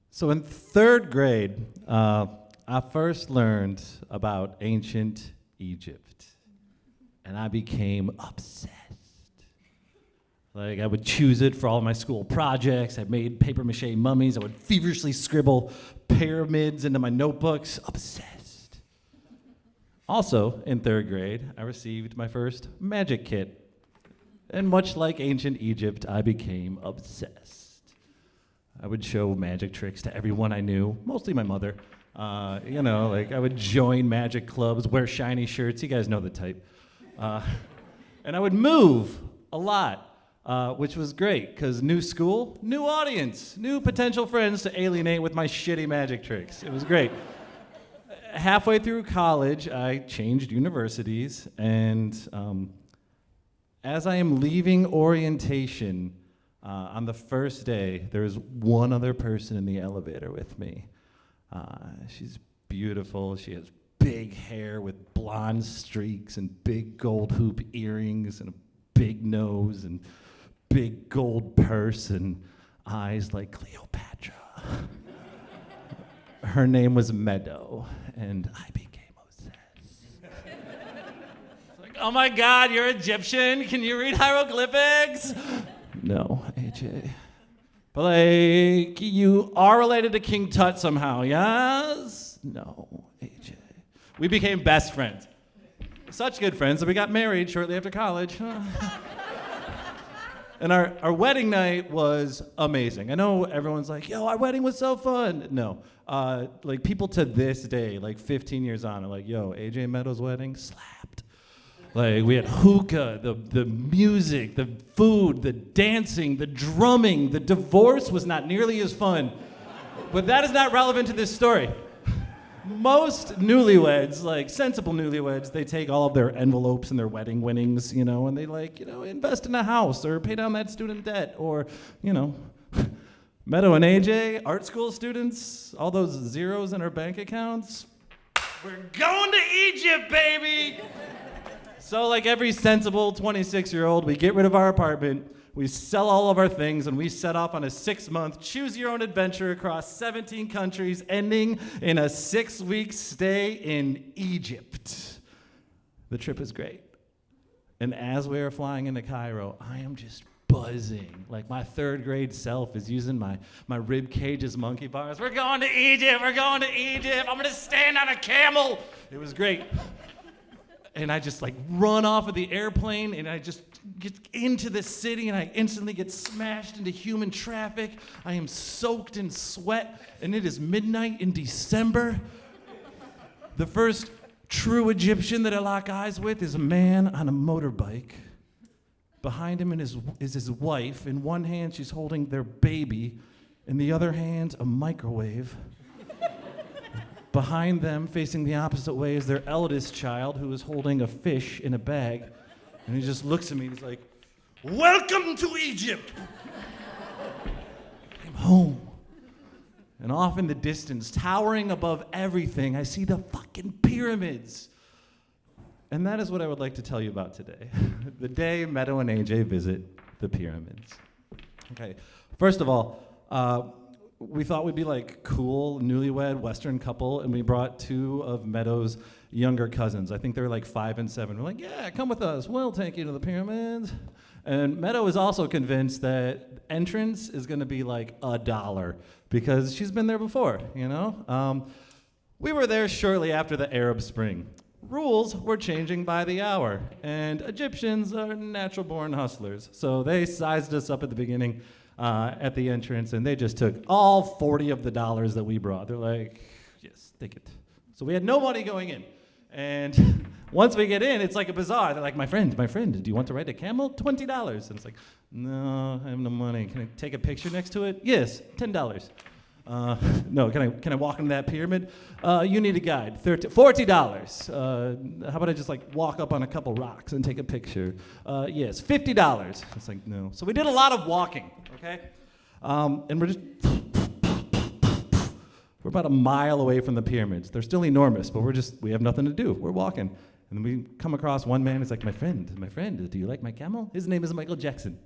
So in third grade, I first learned about ancient Egypt, and I became obsessed. Like, I would choose it for all of my school projects. I made papier-mâché mummies. I would feverishly scribble pyramids into my notebooks. Obsessed. Also, in third grade, I received my first magic kit. And much like ancient Egypt, I became obsessed. I would show magic tricks to everyone I knew, mostly my mother. I would join magic clubs, wear shiny shirts. You guys know the type. And I would move a lot. Which was great, because new school, new audience, new potential friends to alienate with my shitty magic tricks. It was great. Halfway through college, I changed universities, and as I am leaving orientation on the first day, there was one other person in the elevator with me. She's beautiful. She has big hair with blonde streaks and big gold hoop earrings and a big nose and big gold purse and eyes like Cleopatra. Her name was Meadow, and I became obsessed. It's like, oh my God, you're Egyptian? Can you read hieroglyphics? No, AJ. But like, you are related to King Tut somehow, yes? No, AJ. We became best friends. Such good friends that we got married shortly after college. And our wedding night was amazing. I know everyone's like, yo, our wedding was so fun. No, like people to this day, like 15 years on, are like, yo, AJ Meadows' wedding slapped. Like we had hookah, the music, the food, the dancing, the drumming. The divorce was not nearly as fun. But that is not relevant to this story. Most newlyweds, like sensible newlyweds, they take all of their envelopes and their wedding winnings, and they invest in a house or pay down that student debt or, Meadow and AJ, art school students, all those zeros in our bank accounts. We're going to Egypt, baby! So like every sensible 26-year-old, we get rid of our apartment, we sell all of our things, and we set off on a 6-month choose-your-own-adventure across 17 countries, ending in a 6-week stay in Egypt. The trip is great. And as we are flying into Cairo, I am just buzzing. Like my third grade self is using my rib cage as monkey bars. We're going to Egypt, we're going to Egypt. I'm gonna stand on a camel. It was great. And I just run off of the airplane and I just get into the city and I instantly get smashed into human traffic. I am soaked in sweat and it is midnight in December. The first true Egyptian that I lock eyes with is a man on a motorbike. Behind him is his wife. In one hand she's holding their baby. In the other hand, a microwave. Behind them, facing the opposite way, is their eldest child who is holding a fish in a bag. And he just looks at me and he's like, welcome to Egypt! I'm home. And off in the distance, towering above everything, I see the fucking pyramids. And that is what I would like to tell you about today. The day Meadow and AJ visit the pyramids. Okay, first of all, we thought we'd be cool, newlywed, Western couple, and we brought 2 of Meadow's younger cousins. I think they were 5 and 7. We're like, yeah, come with us. We'll take you to the pyramids. And Meadow is also convinced that entrance is going to be $1 because she's been there before, We were there shortly after the Arab Spring. Rules were changing by the hour, and Egyptians are natural-born hustlers. So they sized us up at the beginning. At the entrance, and they just took all 40 of the dollars that we brought. They're like, yes, take it. So we had no money going in. And once we get in, it's like a bazaar. They're like, my friend, do you want to ride a camel? $20. And it's like, no, I have no money. Can I take a picture next to it? Yes, $10. No, can I walk into that pyramid? You need a guide, $40. How about I just walk up on a couple rocks and take a picture? Yes, $50. It's like, no. So we did a lot of walking, okay? And we're about a mile away from the pyramids. They're still enormous, but we have nothing to do. We're walking. And then we come across one man, he's like, my friend, do you like my camel? His name is Michael Jackson.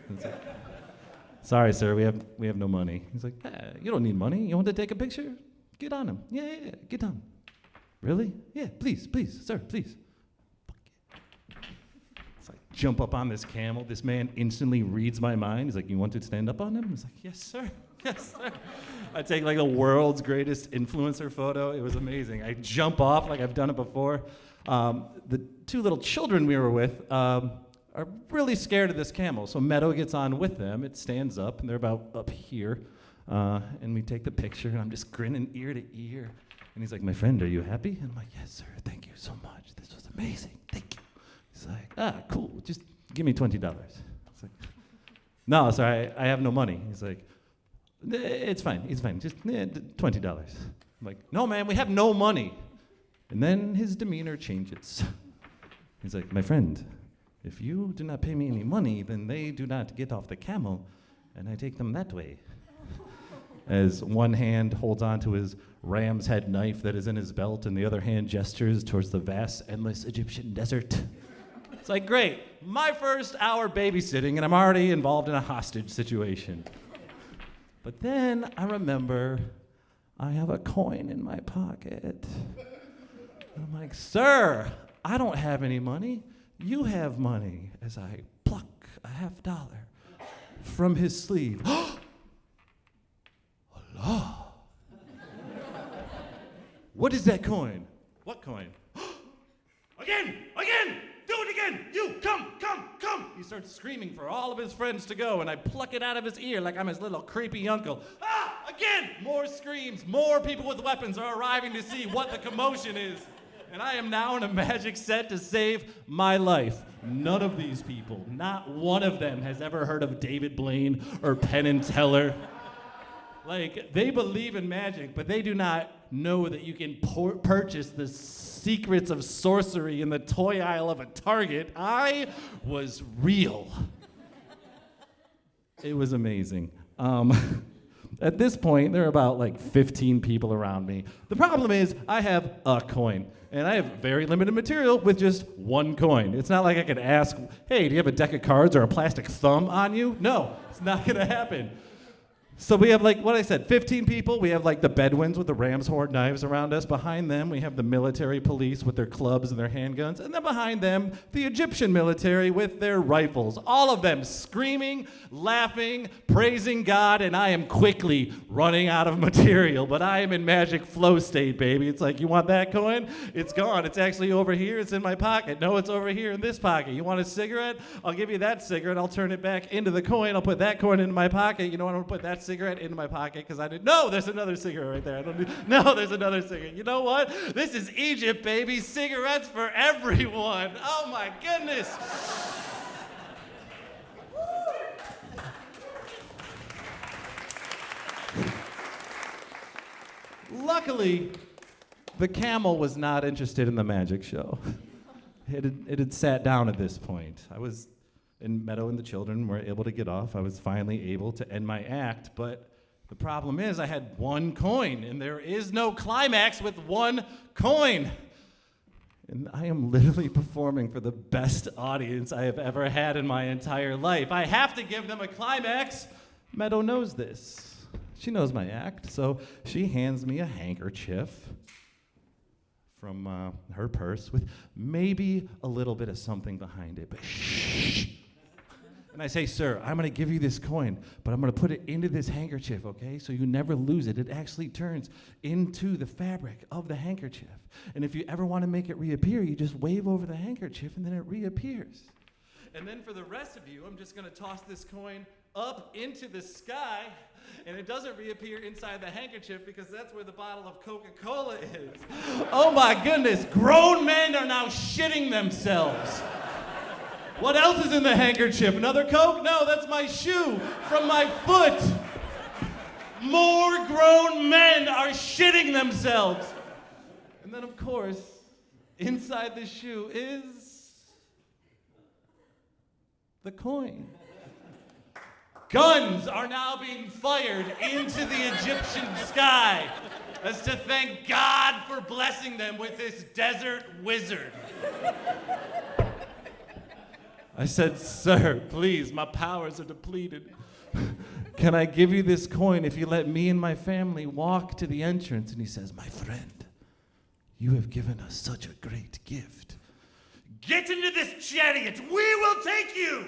And it's like, sorry, sir, we have no money. He's like, you don't need money. You want to take a picture? Get on him. Yeah, get on. Really? Yeah, please, sir, please. It's like, jump up on this camel. This man instantly reads my mind. He's like, you want to stand up on him? He's like, yes, sir. Yes, sir. I take like the world's greatest influencer photo. It was amazing. I jump off like I've done it before. The two little children we were with are really scared of this camel. So Meadow gets on with them. It stands up, and they're about up here. And we take the picture, and I'm just grinning ear to ear. And he's like, my friend, are you happy? And I'm like, yes, sir. Thank you so much. This was amazing. Thank you. He's like, cool. Just give me $20. It's like, no, sir, I have no money. He's like, it's fine. Just $20. I'm like, no, man, we have no money. And then his demeanor changes. He's like, my friend, if you do not pay me any money, then they do not get off the camel, and I take them that way. As one hand holds on to his ram's head knife that is in his belt, and the other hand gestures towards the vast, endless Egyptian desert. It's like, great, my first hour babysitting, and I'm already involved in a hostage situation. But then I remember I have a coin in my pocket. And I'm like, sir, I don't have any money. You have money. As I pluck a $50 from his sleeve. Allah. What is that coin? What coin? Again! Do it again! You, come! He starts screaming for all of his friends to go, and I pluck it out of his ear like I'm his little creepy uncle. Again! More screams, more people with weapons are arriving to see what the commotion is. And I am now in a magic set to save my life. None of these people, not one of them has ever heard of David Blaine or Penn and Teller. Like, they believe in magic, but they do not know that you can purchase the secrets of sorcery in the toy aisle of a Target. I was real. It was amazing. At this point, there are about like 15 people around me. The problem is I have a coin, and I have very limited material with just one coin. It's not like I could ask, hey, do you have a deck of cards or a plastic thumb on you? No, it's not gonna happen. So we have, like what I said, 15 people. We have like the Bedouins with the ram's horn knives around us. Behind them, we have the military police with their clubs and their handguns. And then behind them, the Egyptian military with their rifles. All of them screaming, laughing, praising God, and I am quickly running out of material. But I am in magic flow state, baby. It's like, you want that coin? It's gone. It's actually over here. It's in my pocket. No, it's over here in this pocket. You want a cigarette? I'll give you that cigarette. I'll turn it back into the coin. I'll put that coin into my pocket. You know what? I'm going to put that cigarette into my pocket because I didn't. No, there's another cigarette right there. No, there's another cigarette. You know what? This is Egypt, baby. Cigarettes for everyone. Oh my goodness. Luckily, the camel was not interested in the magic show. It had sat down at this point. And Meadow and the children were able to get off. I was finally able to end my act, but the problem is I had one coin, and there is no climax with one coin. And I am literally performing for the best audience I have ever had in my entire life. I have to give them a climax. Meadow knows this. She knows my act, so she hands me a handkerchief from her purse with maybe a little bit of something behind it, but shh. And I say, sir, I'm going to give you this coin, but I'm going to put it into this handkerchief, okay? So you never lose it. It actually turns into the fabric of the handkerchief. And if you ever want to make it reappear, you just wave over the handkerchief, and then it reappears. And then for the rest of you, I'm just going to toss this coin up into the sky, and it doesn't reappear inside the handkerchief because that's where the bottle of Coca-Cola is. Oh my goodness, grown men are now shitting themselves. What else is in the handkerchief? Another Coke? No, that's my shoe from my foot. More grown men are shitting themselves. And then, of course, inside the shoe is the coin. Guns are now being fired into the Egyptian sky. as to thank God for blessing them with this desert wizard. I said, "Sir, please, my powers are depleted. Can I give you this coin if you let me and my family walk to the entrance?" And he says, "My friend, you have given us such a great gift. Get into this chariot, we will take you!"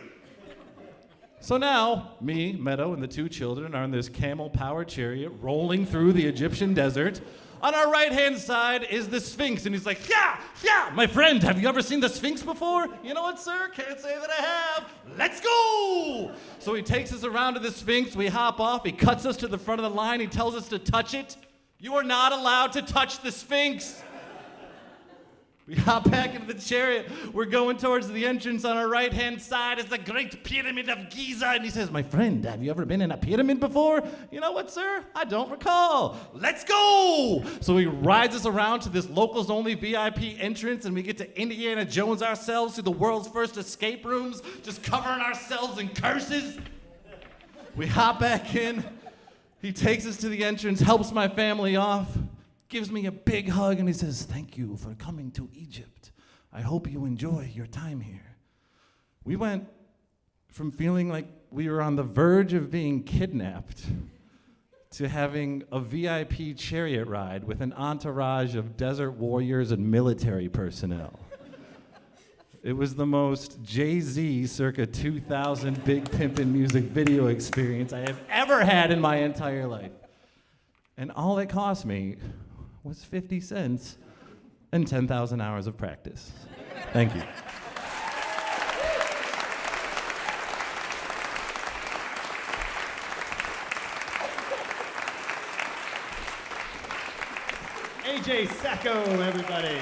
So now, me, Meadow, and the two children are in this camel-powered chariot rolling through the Egyptian desert. On our right-hand side is the Sphinx, and he's like, "Yeah, my friend, have you ever seen the Sphinx before?" "You know what, sir? Can't say that I have. Let's go!" So he takes us around to the Sphinx, we hop off, he cuts us to the front of the line, he tells us to touch it. You are not allowed to touch the Sphinx. We hop back into the chariot. We're going towards the entrance. On our right-hand side is the Great Pyramid of Giza. And he says, "My friend, have you ever been in a pyramid before?" "You know what, sir? I don't recall." "Let's go!" So he rides us around to this locals-only VIP entrance, and we get to Indiana Jones ourselves through the world's first escape rooms, just covering ourselves in curses. We hop back in. He takes us to the entrance, helps my family off, gives me a big hug, and he says, "Thank you for coming to Egypt. I hope you enjoy your time here." We went from feeling like we were on the verge of being kidnapped to having a VIP chariot ride with an entourage of desert warriors and military personnel. It was the most Jay-Z circa 2000 Big Pimpin' music video experience I have ever had in my entire life. And all it cost me was 50 cents and 10,000 hours of practice. Thank you. AJ Sacco, everybody.